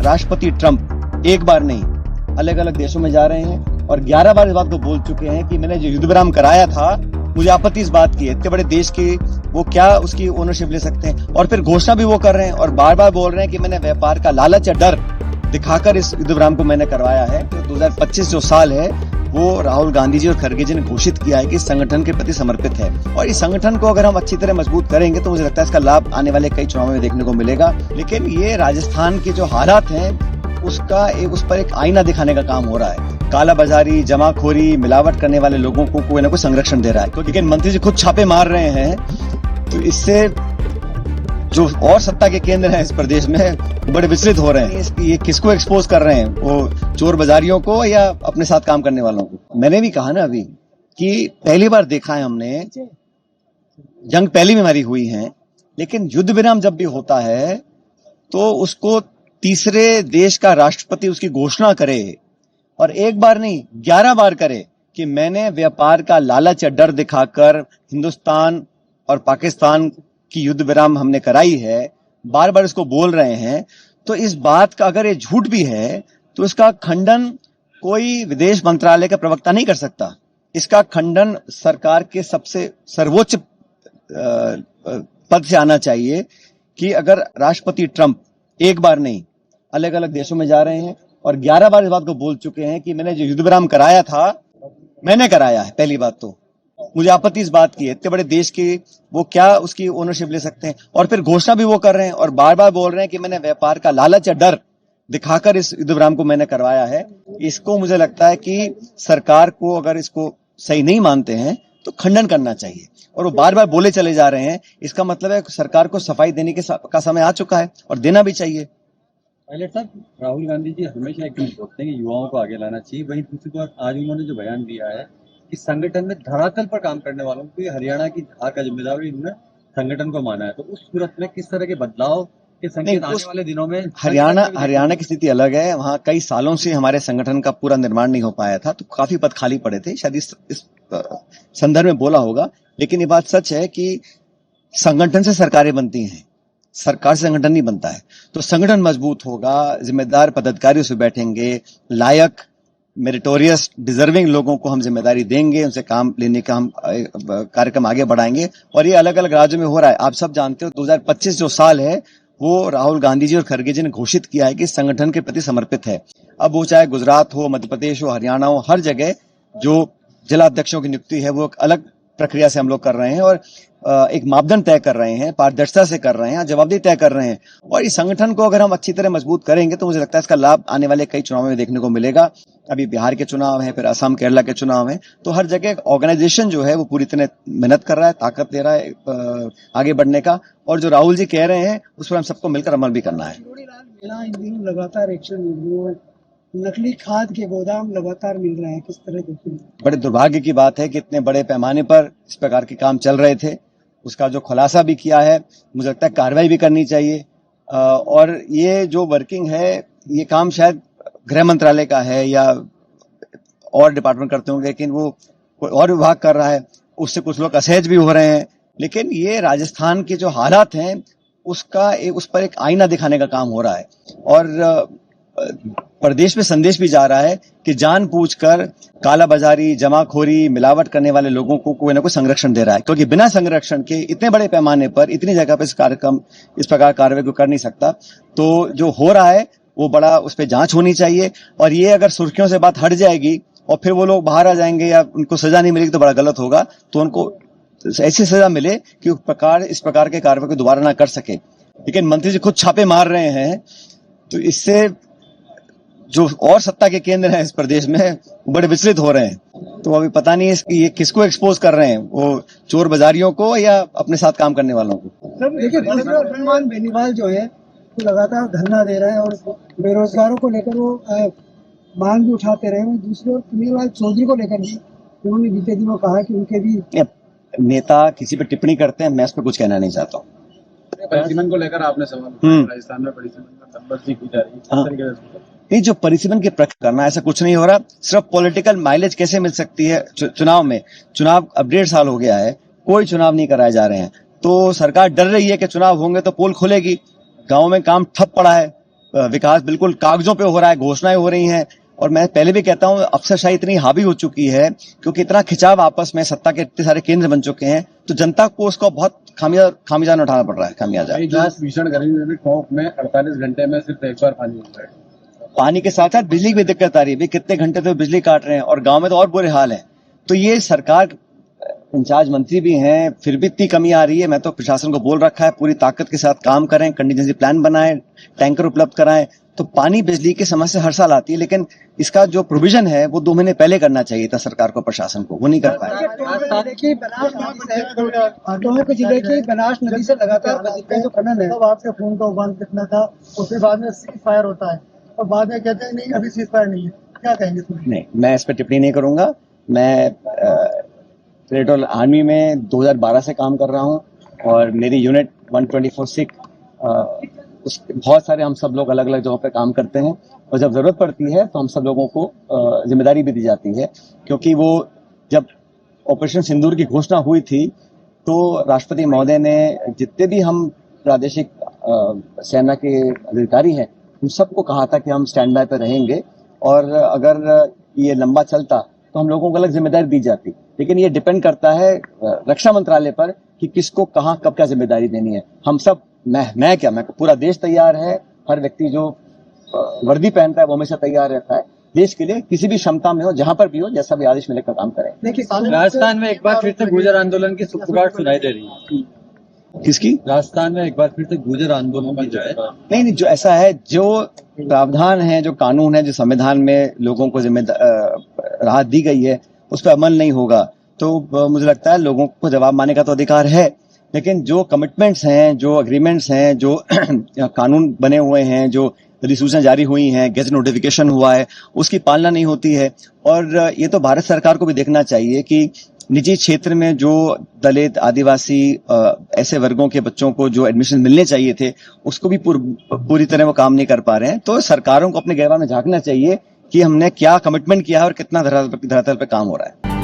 राष्ट्रपति ट्रंप एक बार नहीं अलग अलग देशों में जा रहे हैं और 11 बार इस बात को बोल चुके हैं कि मैंने जो युद्ध विराम कराया था, मुझे आपत्ति इस बात की है। इतने बड़े देश की वो क्या उसकी ओनरशिप ले सकते हैं? और फिर घोषणा भी वो कर रहे हैं और बार बार बोल रहे हैं कि मैंने व्यापार का लालच या डर दिखाकर इस युद्ध विराम को मैंने करवाया है। तो 2025 जो साल है वो राहुल गांधी जी और खड़गे जी ने घोषित किया है कि संगठन के प्रति समर्पित है और इस संगठन को अगर हम अच्छी तरह मजबूत करेंगे तो मुझे लगता है इसका लाभ आने वाले कई चुनावों में देखने को मिलेगा। लेकिन ये राजस्थान के जो हालात हैं उस पर एक आईना दिखाने का काम हो रहा है। कालाबाजारी, जमाखोरी, मिलावट करने वाले लोगों को कोई ना कोई संरक्षण दे रहा है। लेकिन मंत्री जी खुद छापे मार रहे हैं, तो इससे जो और सत्ता के केंद्र हैं इस प्रदेश में बड़े विचलित हो रहे हैं। ये किसको एक्सपोज कर रहे हैं? वो चोर बाजारियों को या अपने साथ काम करने वालों को? मैंने भी कहा ना अभी कि पहली बार देखा है हमने, जंग पहली में हमारी हुई है, लेकिन युद्ध विराम जब भी होता है तो उसको तीसरे देश का राष्ट्रपति उसकी घोषणा करे और एक बार नहीं 11 बार करे कि मैंने व्यापार का लालच या डर दिखाकर हिंदुस्तान और पाकिस्तान की युद्ध विराम हमने कराई है, बार बार इसको बोल रहे हैं। तो इस बात का अगर ये झूठ भी है तो इसका खंडन कोई विदेश मंत्रालय का प्रवक्ता नहीं कर सकता। इसका खंडन सरकार के सबसे सर्वोच्च पद से आना चाहिए कि अगर राष्ट्रपति ट्रंप एक बार नहीं अलग अलग देशों में जा रहे हैं और 11 बार इस बात को बोल चुके हैं कि मैंने जो युद्ध विराम कराया था, मैंने कराया है। पहली बात तो मुझे आपत्ति इस बात की है। इतने बड़े देश की वो क्या उसकी ओनरशिप ले सकते हैं? और फिर घोषणा भी वो कर रहे हैं और बार बार बोल रहे हैं कि मैंने व्यापार का लालच या डर दिखाकर इस युद्ध विराम को मैंने करवाया है। इसको मुझे लगता है कि सरकार को अगर इसको सही नहीं मानते हैं तो खंडन करना चाहिए और वो बार बार बोले चले जा रहे हैं। इसका मतलब है सरकार को सफाई देने का समय आ चुका है और देना भी चाहिए। पायलट साहब, राहुल गांधी जी हमेशा एक बोलते हैं कि युवाओं को आगे लाना चाहिए, वहीं दूसरी बात आज उन्होंने जो बयान दिया है कि संगठन में धरातल पर काम करने वालों को हरियाणा की धार का जिम्मेदारी उन्होंने संगठन को माना है। तो उस सूरत में किस तरह के बदलाव के संकेत आने वाले दिनों में? हरियाणा की स्थिति अलग है। वहां कई सालों से हमारे संगठन का पूरा निर्माण नहीं हो पाया था, तो काफी पद खाली पड़े थे। शायद इस संदर्भ में बोला होगा, लेकिन ये बात सच है कि संगठन से सरकारें बनती हैं, सरकार से संगठन नहीं बनता है। तो संगठन मजबूत होगा, जिम्मेदार पदाधिकारी उसमें बैठेंगे, लायक मेरिटोरियस डिजर्विंग लोगों को हम जिम्मेदारी देंगे, उनसे काम लेने का हम कार्यक्रम आगे बढ़ाएंगे। और ये अलग अलग राज्यों में हो रहा है। आप सब जानते हो 2025 जो साल है वो राहुल गांधी जी और खड़गे जी ने घोषित किया है कि संगठन के प्रति समर्पित है। अब वो चाहे गुजरात हो, मध्य प्रदेश हो, हरियाणा हो, हर जगह जो जिला अध्यक्षों की नियुक्ति है वो एक अलग प्रक्रिया से हम लोग कर रहे हैं और एक मापदंड तय कर रहे हैं, पारदर्शिता से कर रहे हैं, जवाबदेही तय कर रहे हैं। और इस संगठन को अगर हम अच्छी तरह मजबूत करेंगे तो मुझे लगता है इसका लाभ आने वाले कई चुनावों में देखने को मिलेगा। अभी बिहार के चुनाव है, फिर असम केरला के चुनाव है, तो हर जगह ऑर्गेनाइजेशन जो है वो पूरी तरह मेहनत कर रहा है, ताकत दे रहा है आगे बढ़ने का। और जो राहुल जी कह रहे हैं उस पर हम सबको मिलकर अमल भी करना है। इन दिनों लगातार एक्शन, नकली खाद के गोदाम लगातार मिल रहे हैं, किस तरह देखेंगे? बड़े दुर्भाग्य की बात है कि इतने बड़े पैमाने पर इस प्रकार के काम चल रहे थे। उसका जो खुलासा भी किया है, मुझे लगता है कार्रवाई भी करनी चाहिए। और ये जो वर्किंग है, ये काम शायद गृह मंत्रालय का है या और डिपार्टमेंट करते होंगे, लेकिन वो कोई और विभाग कर रहा है। उससे कुछ लोग असहज भी हो रहे हैं। लेकिन ये राजस्थान के जो हालात हैं उस पर एक आईना दिखाने का काम हो रहा है और प्रदेश में संदेश भी जा रहा है कि जानबूझकर कालाबाजारी, जमाखोरी, मिलावट करने वाले लोगों को कोई ना कोई संरक्षण दे रहा है, क्योंकि बिना संरक्षण के इतने बड़े पैमाने पर इतनी जगह पर इस प्रकार कार्रवाई को कर नहीं सकता। तो जो हो रहा है वो बड़ा उस पर जांच होनी चाहिए और ये अगर सुर्खियों से बात हट जाएगी और फिर वो लोग बाहर आ जाएंगे या उनको सजा नहीं मिलेगी तो बड़ा गलत होगा। तो उनको ऐसी सजा मिले कि इस प्रकार के कार्रवाई को दोबारा ना कर सके। लेकिन मंत्री जी खुद छापे मार रहे हैं, तो इससे जो और सत्ता के केंद्र हैं इस प्रदेश में बड़े विचलित हो रहे हैं। तो अभी पता नहीं है ये किसको एक्सपोज कर रहे हैं, वो चोर बाजारियों को या अपने साथ काम करने वालों को। देखिए, सलमान बेनीवाल जो है वो लगातार धरना दे रहे हैं और बेरोजगारों को लेकर वो मांग भी उठाते रहे हैं। दूसरी ओर पुनियालाल चौधरी को लेकर भी उन्होंने बीते दिनों कहा कि उनके भी नेता किसी पे टिप्पणी करते हैं, मैं इस पर कुछ कहना नहीं चाहता हूँ। परिसीमन को लेकर आपने सवाल राजस्थान में परिसीमन का तंबी की जा रही है, नहीं, जो परिसीमन की प्रक्रिया करना ऐसा कुछ नहीं हो रहा। सिर्फ पॉलिटिकल माइलेज कैसे मिल सकती है चुनाव में? चुनाव अब 1.5 साल हो गया है, कोई चुनाव नहीं कराए जा रहे हैं। तो सरकार डर रही है कि चुनाव होंगे तो पोल खुलेगी। गांव में काम ठप पड़ा है, विकास बिल्कुल कागजों पे हो रहा है, घोषणाएं हो रही हैं। और मैं पहले भी कहता हूं, अफसरशाही इतनी हावी हो चुकी है क्योंकि इतना खिंचाव आपस में, सत्ता के इतने सारे केंद्र बन चुके हैं, तो जनता को उसका बहुत खामियाजा उठाना पड़ रहा है, खामियाजा। भीषण गर्मी में भी टोंक में 48 घंटे में सिर्फ एक बार पानी होता है। पानी के साथ साथ बिजली की भी दिक्कत आ रही है। भाई कितने घंटे तो बिजली काट रहे हैं, और गांव में तो और बुरे हाल है। तो ये सरकार, इंचार्ज मंत्री भी हैं, फिर भी इतनी कमी आ रही है। मैं तो प्रशासन को बोल रखा है पूरी ताकत के साथ काम करें, कंटीजेंसी प्लान बनाएं, टैंकर उपलब्ध कराएं। तो पानी बिजली की समस्या हर साल आती है, लेकिन इसका जो प्रोविजन है वो 2 महीने पहले करना चाहिए था सरकार को, प्रशासन को, वो नहीं कर पाया। देखिए जिले की बनास नदी से लगातार जो खनन है, आपके खून का उबाल कितना था, उसके बाद में सीज फायर होता है और बाद में कहते हैं नहीं अभी सीज फायर नहीं है, क्या कहेंगे? नहीं, मैं इस पर टिप्पणी नहीं करूंगा। मैं टेरिटोरियल आर्मी में 2012 से काम कर रहा हूं और मेरी यूनिट 124 बहुत सारे हम सब लोग अलग अलग जगहों पे काम करते हैं, और जब जरूरत पड़ती है तो हम सब लोगों को जिम्मेदारी भी दी जाती है। क्योंकि वो जब ऑपरेशन सिंदूर की घोषणा हुई थी तो राष्ट्रपति महोदय ने जितने भी हम प्रादेशिक सेना के अधिकारी हैं उन सबको कहा था कि हम स्टैंड बाय पर रहेंगे, और अगर ये लंबा चलता तो हम लोगों को अलग जिम्मेदारी दी जाती। लेकिन ये डिपेंड करता है रक्षा मंत्रालय पर कि किसको कहाँ कब क्या जिम्मेदारी देनी है। हम सब, मैं पूरा देश तैयार है। हर व्यक्ति जो वर्दी पहनता है वो हमेशा तैयार रहता है देश के लिए, किसी भी क्षमता में हो, जहां पर भी हो, जैसा भी आदेश मिलेगा काम करें। राजस्थान में एक बार फिर से गुर्जर आंदोलन की सुगबुगाहट सुनाई दे रही है। किसकी? राजस्थान में एक बार फिर से गुर्जर आंदोलन की जो है, नहीं, जो ऐसा है, जो प्रावधान है, जो कानून है, जो संविधान में लोगों को राहत दी गई है, उस पर अमल नहीं होगा तो मुझे लगता है लोगों को जवाब मानने का तो अधिकार है। लेकिन जो कमिटमेंट्स हैं, जो अग्रीमेंट्स हैं, जो कानून बने हुए हैं, जो अधिसूचना जारी हुई हैं, गेजेट नोटिफिकेशन हुआ है, उसकी पालना नहीं होती है। और ये तो भारत सरकार को भी देखना चाहिए कि निजी क्षेत्र में जो दलित, आदिवासी ऐसे वर्गों के बच्चों को जो एडमिशन मिलने चाहिए थे, उसको भी पूरी तरह वो काम नहीं कर पा रहे हैं। तो सरकारों को अपने गिरबान में झांकना चाहिए कि हमने क्या कमिटमेंट किया है और कितना धरातल पे काम हो रहा है।